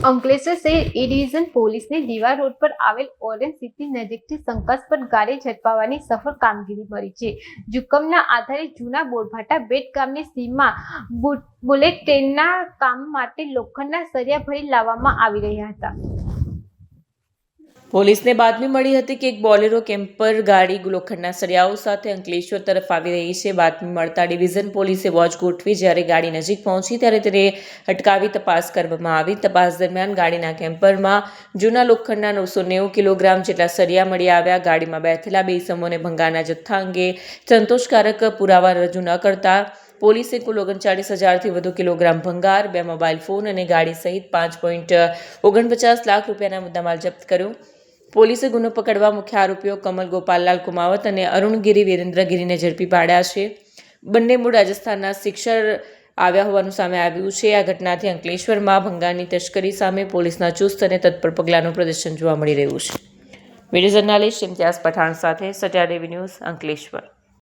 અંકલેશ્વર શહેર એ ડિવિઝન પોલીસને દીવા રોડ પર આવેલ ઓરેન્જ સિટી નજીકથી શંકાસ્પદ ગાડી ઝડપાવવાની સફળ કામગીરી મળી છે. હુકમના આધારે જૂના બોરભાટા બેટ ગામની સીમમાં બુલેટ ટ્રેનના કામ માટે લોખંડના સળિયા ભરી લાવવામાં આવી રહ્યા હતા. પોલીસને બાતમી મળી હતી કે એક બોલેરો કેમ્પર ગાડી લોખંડના સળિયાઓ સાથે અંકલેશ્વર તરફ આવી રહી છે. બાતમી મળતા ડિવિઝન પોલીસે વોચ ગોઠવી જ્યારે ગાડી નજીક પહોંચી ત્યારે તેને અટકાવી તપાસ કરવામાં આવી. તપાસ દરમિયાન ગાડીના કેમ્પરમાં જૂના લોખંડના 990 કિલોગ્રામ જેટલા સળિયા મળી આવ્યા. ગાડીમાં બેઠેલા બે ઇસમોને ભંગારના જથ્થા અંગે સંતોષકારક પુરાવા રજૂ ન કરતા પોલીસે કુલ 39,000થી વધુ કિલોગ્રામ ભંગાર, 2 મોબાઈલ ફોન અને ગાડી સહિત 5.49 લાખ રૂપિયાના મુદ્દામાલ જપ્ત કર્યો. પોલીસે ગુનો પકડવા મુખ્ય આરોપીઓ કમલ ગોપાલલાલ કુમાવત અને અરુણગીરી વીરેન્દ્રગીરીને ઝડપી પાડ્યા છે. બંને મૂળ રાજસ્થાનના શિક્ષર આવ્યા હોવાનું સામે આવ્યું છે. આ ઘટનાથી અંકલેશ્વરમાં ભંગારની તસ્કરી સામે પોલીસના ચુસ્ત અને તત્પર પગલાંનું પ્રદર્શન જોવા મળી રહ્યું છે. વિડીયો જર્નાલિસ્ટ ઇમ્તિયાઝ પઠાણ સાથે સત્યા ટીવી ન્યૂઝ, અંકલેશ્વર.